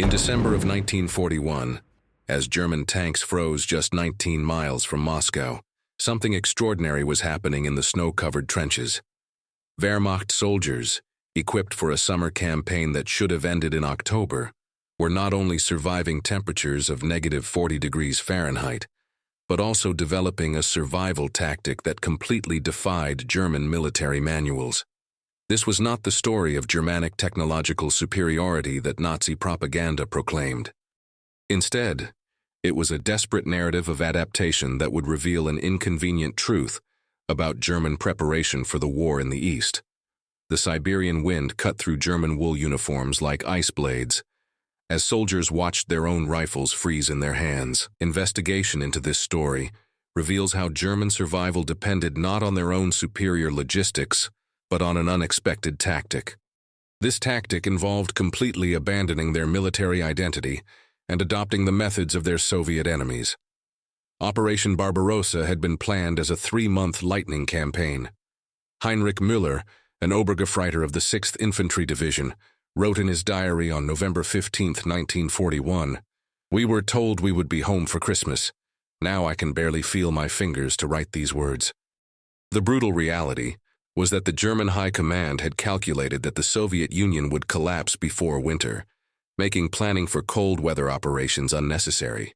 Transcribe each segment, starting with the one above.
In December of 1941, as German tanks froze just 19 miles from Moscow, something extraordinary was happening in the snow-covered trenches. Wehrmacht soldiers, equipped for a summer campaign that should have ended in October, were not only surviving temperatures of -40 degrees Fahrenheit, but also developing a survival tactic that completely defied German military manuals. This was not the story of Germanic technological superiority that Nazi propaganda proclaimed. Instead, it was a desperate narrative of adaptation that would reveal an inconvenient truth about German preparation for the war in the East. The Siberian wind cut through German wool uniforms like ice blades, as soldiers watched their own rifles freeze in their hands. Investigation into this story reveals how German survival depended not on their own superior logistics, but on an unexpected tactic. This tactic involved completely abandoning their military identity and adopting the methods of their Soviet enemies. Operation Barbarossa had been planned as a 3-month lightning campaign. Heinrich Müller, an Obergefreiter of the 6th Infantry Division, wrote in his diary on November 15, 1941, "We were told we would be home for Christmas. Now I can barely feel my fingers to write these words." The brutal reality was that the German High Command had calculated that the Soviet Union would collapse before winter, making planning for cold weather operations unnecessary.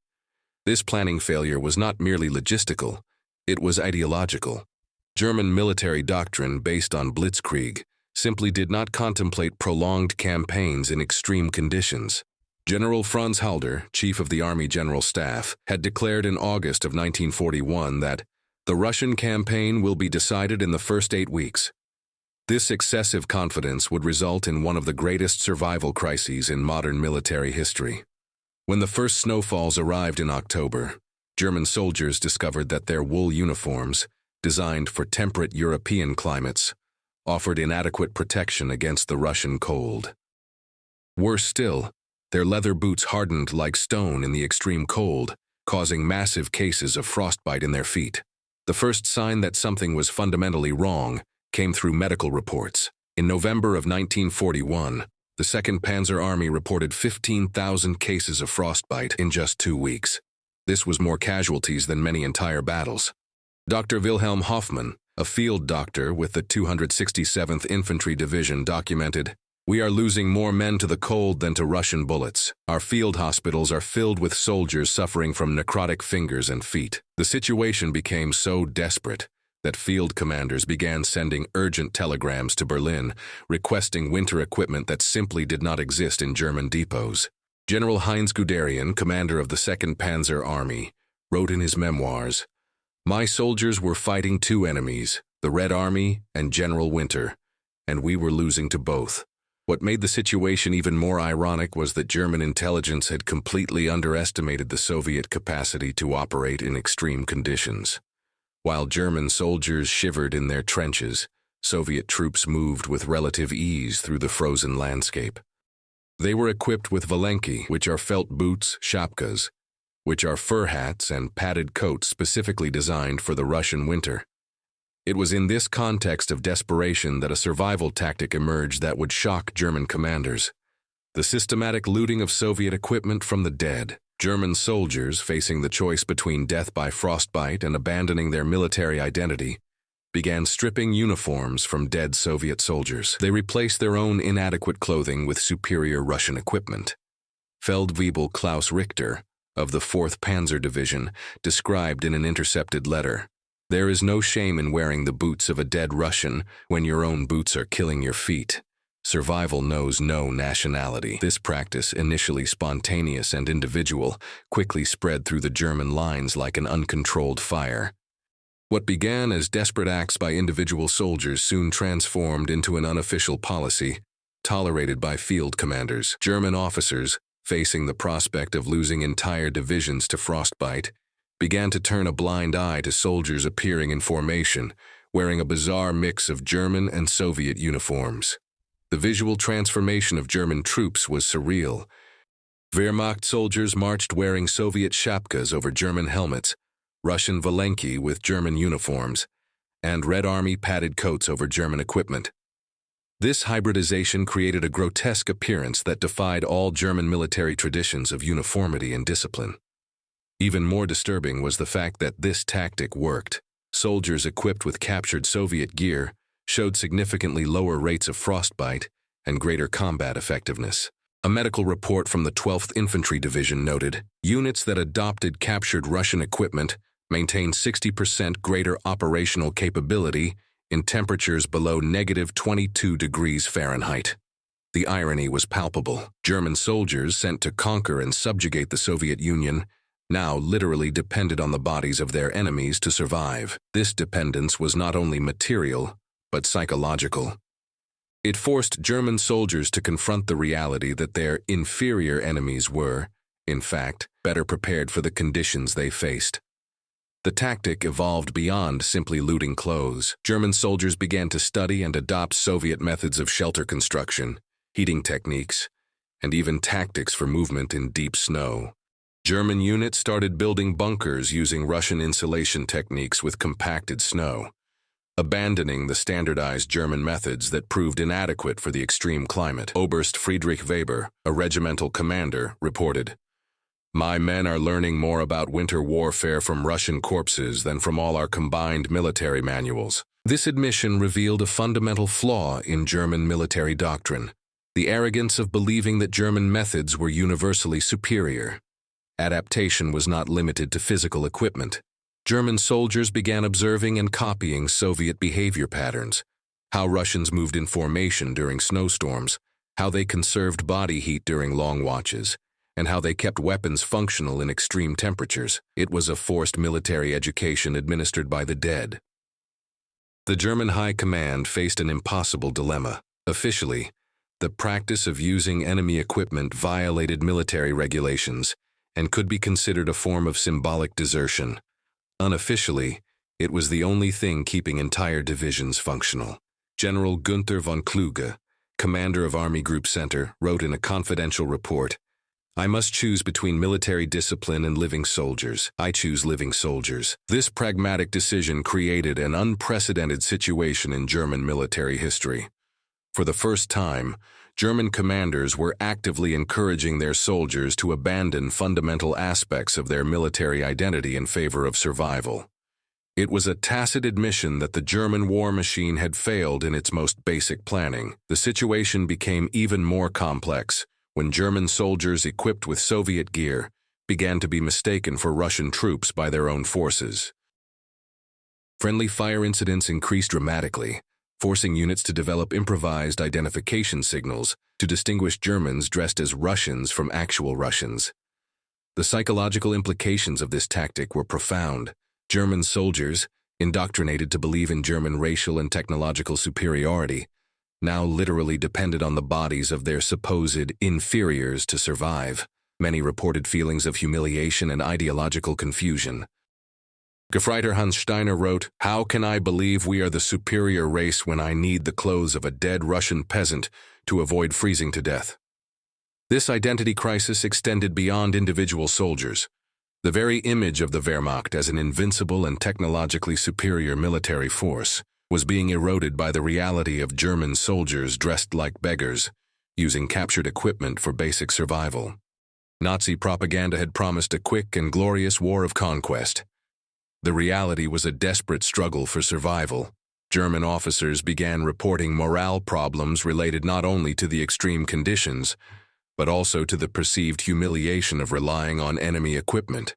This planning failure was not merely logistical, it was ideological. German military doctrine based on blitzkrieg simply did not contemplate prolonged campaigns in extreme conditions. General Franz Halder, chief of the Army General Staff, had declared in August of 1941 that the Russian campaign will be decided in the first 8 weeks. This excessive confidence would result in one of the greatest survival crises in modern military history. When the first snowfalls arrived in October, German soldiers discovered that their wool uniforms, designed for temperate European climates, offered inadequate protection against the Russian cold. Worse still, their leather boots hardened like stone in the extreme cold, causing massive cases of frostbite in their feet. The first sign that something was fundamentally wrong came through medical reports. In November of 1941, the 2nd Panzer Army reported 15,000 cases of frostbite in just 2 weeks. This was more casualties than many entire battles. Dr. Wilhelm Hoffmann, a field doctor with the 267th Infantry Division, documented, "We are losing more men to the cold than to Russian bullets. Our field hospitals are filled with soldiers suffering from necrotic fingers and feet." The situation became so desperate that field commanders began sending urgent telegrams to Berlin, requesting winter equipment that simply did not exist in German depots. General Heinz Guderian, commander of the 2nd Panzer Army, wrote in his memoirs, "My soldiers were fighting 2 enemies, the Red Army and General Winter, and we were losing to both." What made the situation even more ironic was that German intelligence had completely underestimated the Soviet capacity to operate in extreme conditions. While German soldiers shivered in their trenches, Soviet troops moved with relative ease through the frozen landscape. They were equipped with valenki, which are felt boots, shapkas, which are fur hats and padded coats specifically designed for the Russian winter. It was in this context of desperation that a survival tactic emerged that would shock German commanders: the systematic looting of Soviet equipment from the dead. German soldiers, facing the choice between death by frostbite and abandoning their military identity, began stripping uniforms from dead Soviet soldiers. They replaced their own inadequate clothing with superior Russian equipment. Feldwebel Klaus Richter, of the 4th Panzer Division, described in an intercepted letter, "There is no shame in wearing the boots of a dead Russian when your own boots are killing your feet. Survival knows no nationality." This practice, initially spontaneous and individual, quickly spread through the German lines like an uncontrolled fire. What began as desperate acts by individual soldiers soon transformed into an unofficial policy, tolerated by field commanders. German officers, facing the prospect of losing entire divisions to frostbite, began to turn a blind eye to soldiers appearing in formation, wearing a bizarre mix of German and Soviet uniforms. The visual transformation of German troops was surreal. Wehrmacht soldiers marched wearing Soviet shapkas over German helmets, Russian valenki with German uniforms, and Red Army padded coats over German equipment. This hybridization created a grotesque appearance that defied all German military traditions of uniformity and discipline. Even more disturbing was the fact that this tactic worked. Soldiers equipped with captured Soviet gear showed significantly lower rates of frostbite and greater combat effectiveness. A medical report from the 12th Infantry Division noted, units that adopted captured Russian equipment maintained 60% greater operational capability in temperatures below -22 degrees Fahrenheit. The irony was palpable. German soldiers sent to conquer and subjugate the Soviet Union now literally depended on the bodies of their enemies to survive. This dependence was not only material, but psychological. It forced German soldiers to confront the reality that their inferior enemies were, in fact, better prepared for the conditions they faced. The tactic evolved beyond simply looting clothes. German soldiers began to study and adopt Soviet methods of shelter construction, heating techniques, and even tactics for movement in deep snow. German units started building bunkers using Russian insulation techniques with compacted snow, abandoning the standardized German methods that proved inadequate for the extreme climate. Oberst Friedrich Weber, a regimental commander, reported, "My men are learning more about winter warfare from Russian corpses than from all our combined military manuals." This admission revealed a fundamental flaw in German military doctrine, the arrogance of believing that German methods were universally superior. Adaptation was not limited to physical equipment. German soldiers began observing and copying Soviet behavior patterns, how Russians moved in formation during snowstorms, how they conserved body heat during long watches, and how they kept weapons functional in extreme temperatures. It was a forced military education administered by the dead. The German High Command faced an impossible dilemma. Officially, the practice of using enemy equipment violated military regulations and could be considered a form of symbolic desertion. Unofficially, it was the only thing keeping entire divisions functional. General Günther von Kluge, commander of Army Group Center, wrote in a confidential report, "I must choose between military discipline and living soldiers. I choose living soldiers." This pragmatic decision created an unprecedented situation in German military history. For the first time, German commanders were actively encouraging their soldiers to abandon fundamental aspects of their military identity in favor of survival. It was a tacit admission that the German war machine had failed in its most basic planning. The situation became even more complex when German soldiers equipped with Soviet gear began to be mistaken for Russian troops by their own forces. Friendly fire incidents increased dramatically, forcing units to develop improvised identification signals to distinguish Germans dressed as Russians from actual Russians. The psychological implications of this tactic were profound. German soldiers, indoctrinated to believe in German racial and technological superiority, now literally depended on the bodies of their supposed inferiors to survive. Many reported feelings of humiliation and ideological confusion. Gefreiter Hans Steiner wrote, "How can I believe we are the superior race when I need the clothes of a dead Russian peasant to avoid freezing to death?" This identity crisis extended beyond individual soldiers. The very image of the Wehrmacht as an invincible and technologically superior military force was being eroded by the reality of German soldiers dressed like beggars, using captured equipment for basic survival. Nazi propaganda had promised a quick and glorious war of conquest. The reality was a desperate struggle for survival. German officers began reporting morale problems related not only to the extreme conditions, but also to the perceived humiliation of relying on enemy equipment.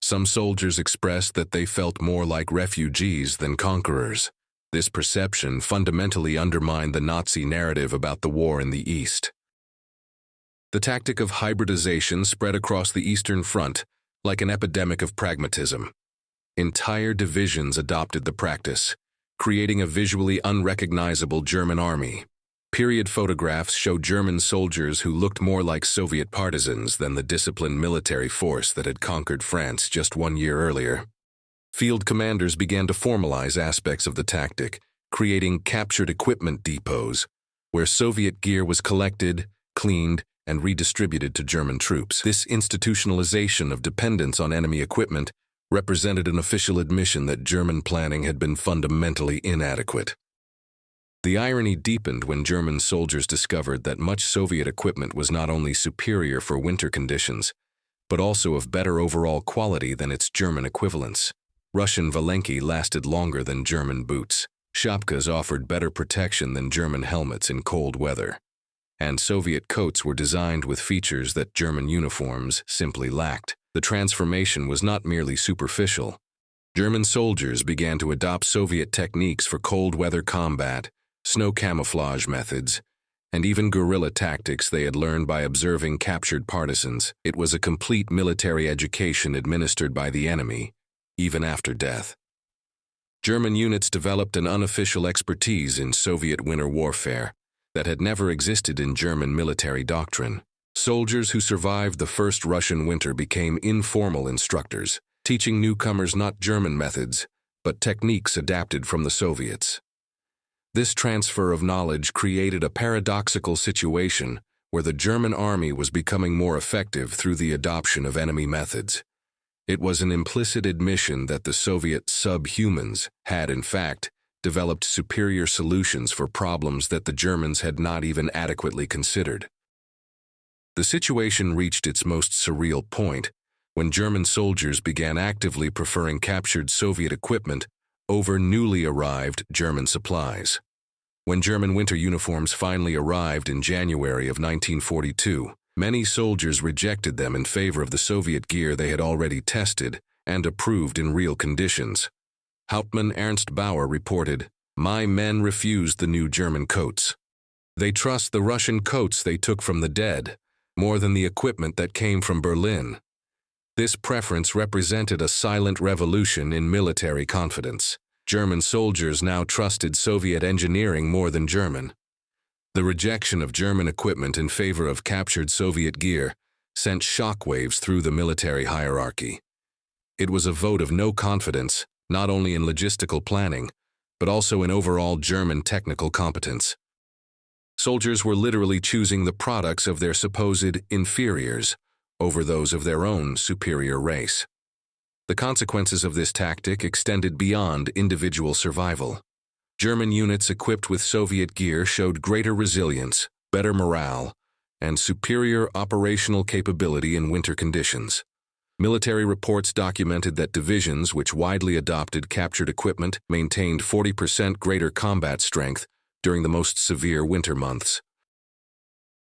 Some soldiers expressed that they felt more like refugees than conquerors. This perception fundamentally undermined the Nazi narrative about the war in the East. The tactic of hybridization spread across the Eastern Front like an epidemic of pragmatism. Entire divisions adopted the practice, creating a visually unrecognizable German army. Period photographs show German soldiers who looked more like Soviet partisans than the disciplined military force that had conquered France just 1 year earlier. Field commanders began to formalize aspects of the tactic, creating captured equipment depots, where Soviet gear was collected, cleaned, and redistributed to German troops. This institutionalization of dependence on enemy equipment represented an official admission that German planning had been fundamentally inadequate. The irony deepened when German soldiers discovered that much Soviet equipment was not only superior for winter conditions, but also of better overall quality than its German equivalents. Russian valenki lasted longer than German boots. Shapkas offered better protection than German helmets in cold weather. And Soviet coats were designed with features that German uniforms simply lacked. The transformation was not merely superficial. German soldiers began to adopt Soviet techniques for cold weather combat, snow camouflage methods, and even guerrilla tactics they had learned by observing captured partisans. It was a complete military education administered by the enemy, even after death. German units developed an unofficial expertise in Soviet winter warfare that had never existed in German military doctrine. Soldiers who survived the first Russian winter became informal instructors, teaching newcomers not German methods, but techniques adapted from the Soviets. This transfer of knowledge created a paradoxical situation where the German army was becoming more effective through the adoption of enemy methods. It was an implicit admission that the Soviet subhumans had, in fact, developed superior solutions for problems that the Germans had not even adequately considered. The situation reached its most surreal point when German soldiers began actively preferring captured Soviet equipment over newly arrived German supplies. When German winter uniforms finally arrived in January of 1942, many soldiers rejected them in favor of the Soviet gear they had already tested and approved in real conditions. Hauptmann Ernst Bauer reported, "My men refused the new German coats. They trust the Russian coats they took from the dead more than the equipment that came from Berlin." This preference represented a silent revolution in military confidence. German soldiers now trusted Soviet engineering more than German. The rejection of German equipment in favor of captured Soviet gear sent shockwaves through the military hierarchy. It was a vote of no confidence, not only in logistical planning, but also in overall German technical competence. Soldiers were literally choosing the products of their supposed inferiors over those of their own superior race. The consequences of this tactic extended beyond individual survival. German units equipped with Soviet gear showed greater resilience, better morale, and superior operational capability in winter conditions. Military reports documented that divisions which widely adopted captured equipment maintained 40% greater combat strength during the most severe winter months.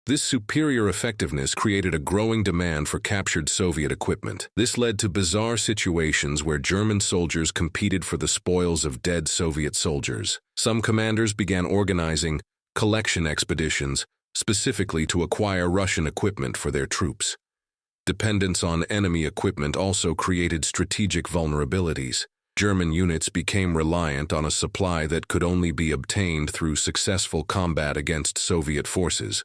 This superior effectiveness created a growing demand for captured Soviet equipment. This led to bizarre situations where German soldiers competed for the spoils of dead Soviet soldiers. Some commanders began organizing collection expeditions specifically to acquire Russian equipment for their troops. Dependence on enemy equipment also created strategic vulnerabilities. German units became reliant on a supply that could only be obtained through successful combat against Soviet forces.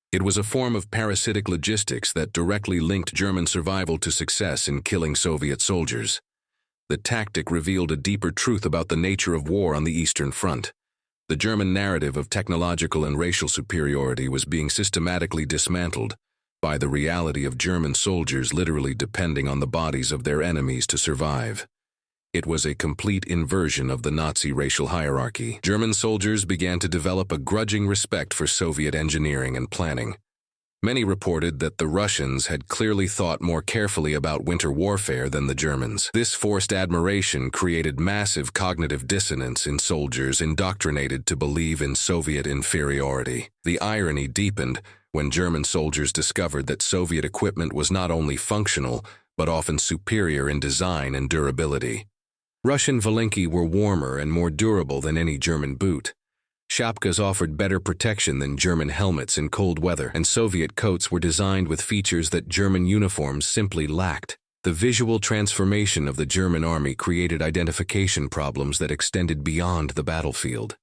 It was a form of parasitic logistics that directly linked German survival to success in killing Soviet soldiers. The tactic revealed a deeper truth about the nature of war on the Eastern Front. The German narrative of technological and racial superiority was being systematically dismantled by the reality of German soldiers literally depending on the bodies of their enemies to survive. It was a complete inversion of the Nazi racial hierarchy. German soldiers began to develop a grudging respect for Soviet engineering and planning. Many reported that the Russians had clearly thought more carefully about winter warfare than the Germans. This forced admiration created massive cognitive dissonance in soldiers indoctrinated to believe in Soviet inferiority. The irony deepened when German soldiers discovered that Soviet equipment was not only functional, but often superior in design and durability. Russian valenki were warmer and more durable than any German boot. Shapkas offered better protection than German helmets in cold weather, and Soviet coats were designed with features that German uniforms simply lacked. The visual transformation of the German army created identification problems that extended beyond the battlefield.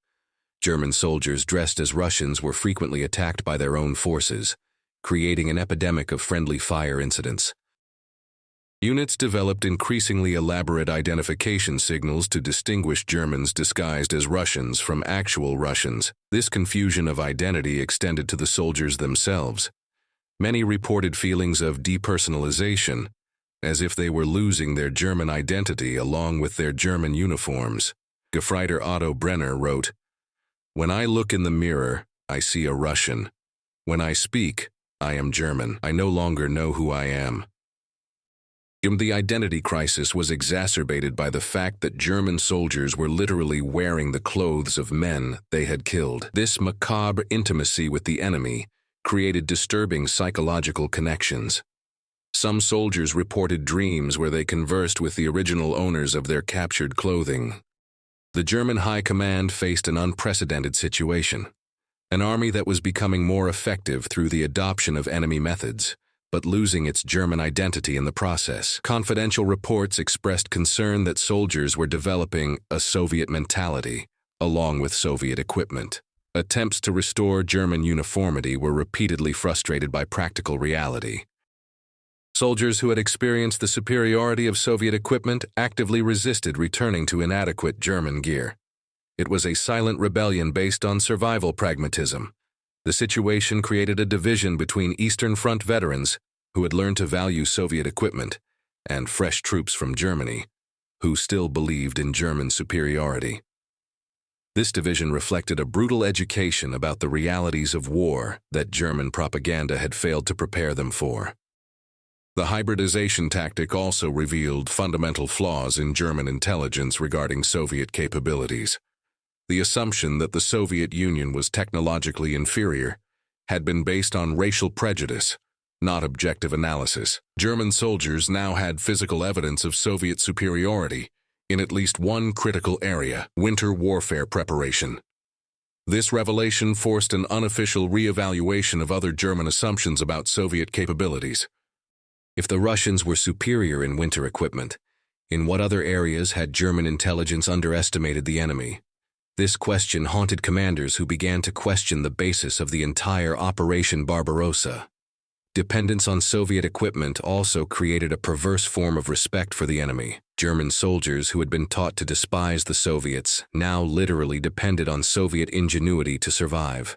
German soldiers dressed as Russians were frequently attacked by their own forces, creating an epidemic of friendly fire incidents. Units developed increasingly elaborate identification signals to distinguish Germans disguised as Russians from actual Russians. This confusion of identity extended to the soldiers themselves. Many reported feelings of depersonalization, as if they were losing their German identity along with their German uniforms. Gefreiter Otto Brenner wrote, When I look in the mirror, I see a Russian. When I speak, I am German. I no longer know who I am. The identity crisis was exacerbated by the fact that German soldiers were literally wearing the clothes of men they had killed. This macabre intimacy with the enemy created disturbing psychological connections. Some soldiers reported dreams where they conversed with the original owners of their captured clothing. The German High Command faced an unprecedented situation. An army that was becoming more effective through the adoption of enemy methods, but losing its German identity in the process. Confidential reports expressed concern that soldiers were developing a Soviet mentality, along with Soviet equipment. Attempts to restore German uniformity were repeatedly frustrated by practical reality. Soldiers who had experienced the superiority of Soviet equipment actively resisted returning to inadequate German gear. It was a silent rebellion based on survival pragmatism. The situation created a division between Eastern Front veterans, who had learned to value Soviet equipment, and fresh troops from Germany, who still believed in German superiority. This division reflected a brutal education about the realities of war that German propaganda had failed to prepare them for. The hybridization tactic also revealed fundamental flaws in German intelligence regarding Soviet capabilities. The assumption that the Soviet Union was technologically inferior had been based on racial prejudice, not objective analysis. German soldiers now had physical evidence of Soviet superiority in at least one critical area: winter warfare preparation. This revelation forced an unofficial re-evaluation of other German assumptions about Soviet capabilities. If the Russians were superior in winter equipment, in what other areas had German intelligence underestimated the enemy? This question haunted commanders who began to question the basis of the entire Operation Barbarossa. Dependence on Soviet equipment also created a perverse form of respect for the enemy. German soldiers who had been taught to despise the Soviets now literally depended on Soviet ingenuity to survive.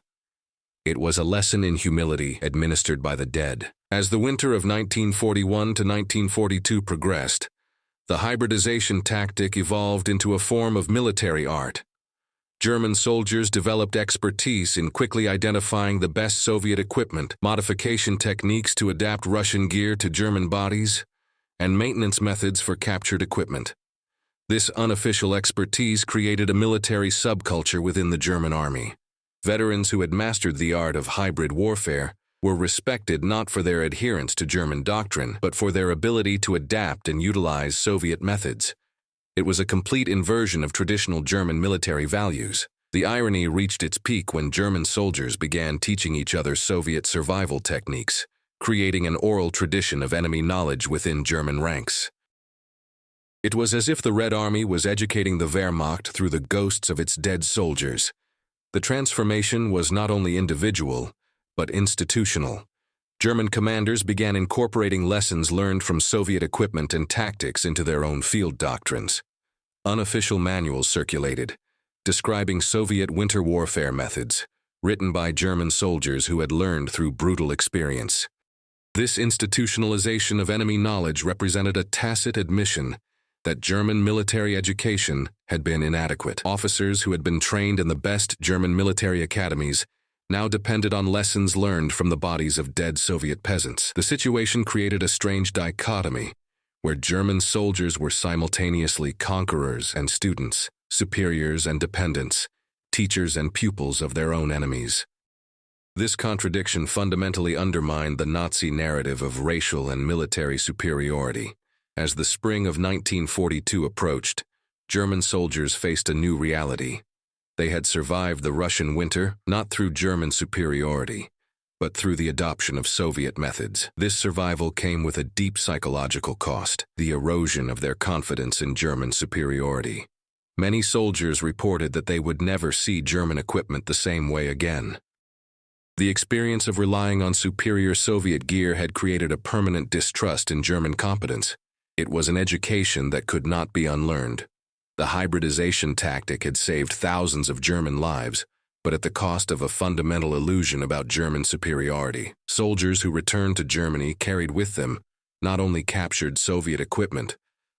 It was a lesson in humility administered by the dead. As the winter of 1941 to 1942 progressed, the hybridization tactic evolved into a form of military art. German soldiers developed expertise in quickly identifying the best Soviet equipment, modification techniques to adapt Russian gear to German bodies, and maintenance methods for captured equipment. This unofficial expertise created a military subculture within the German army. Veterans who had mastered the art of hybrid warfare were respected not for their adherence to German doctrine, but for their ability to adapt and utilize Soviet methods. It was a complete inversion of traditional German military values. The irony reached its peak when German soldiers began teaching each other Soviet survival techniques, creating an oral tradition of enemy knowledge within German ranks. It was as if the Red Army was educating the Wehrmacht through the ghosts of its dead soldiers. The transformation was not only individual, but institutional. German commanders began incorporating lessons learned from Soviet equipment and tactics into their own field doctrines. Unofficial manuals circulated, describing Soviet winter warfare methods, written by German soldiers who had learned through brutal experience. This institutionalization of enemy knowledge represented a tacit admission that German military education had been inadequate. Officers who had been trained in the best German military academies now depended on lessons learned from the bodies of dead Soviet peasants. The situation created a strange dichotomy, where German soldiers were simultaneously conquerors and students, superiors and dependents, teachers and pupils of their own enemies. This contradiction fundamentally undermined the Nazi narrative of racial and military superiority. As the spring of 1942 approached, German soldiers faced a new reality. They had survived the Russian winter not through German superiority, but through the adoption of Soviet methods. This survival came with a deep psychological cost, the erosion of their confidence in German superiority. Many soldiers reported that they would never see German equipment the same way again. The experience of relying on superior Soviet gear had created a permanent distrust in German competence. It was an education that could not be unlearned. The hybridization tactic had saved thousands of German lives, but at the cost of a fundamental illusion about German superiority. Soldiers who returned to Germany carried with them not only captured Soviet equipment,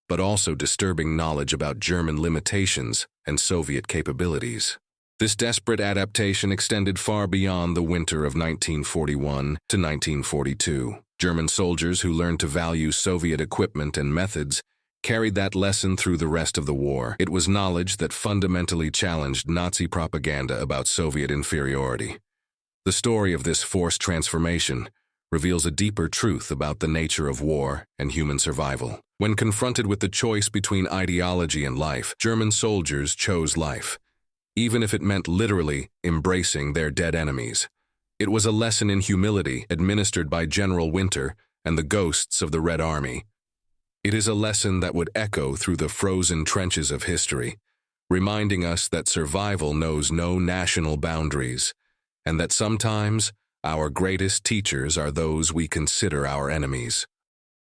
but also disturbing knowledge about German limitations and Soviet capabilities. This desperate adaptation extended far beyond the winter of 1941 to 1942. German soldiers who learned to value Soviet equipment and methods carried that lesson through the rest of the war. It was knowledge that fundamentally challenged Nazi propaganda about Soviet inferiority. The story of this forced transformation reveals a deeper truth about the nature of war and human survival. When confronted with the choice between ideology and life, German soldiers chose life, even if it meant literally embracing their dead enemies. It was a lesson in humility administered by General Winter and the ghosts of the Red Army. It is a lesson that would echo through the frozen trenches of history, reminding us that survival knows no national boundaries, and that sometimes our greatest teachers are those we consider our enemies.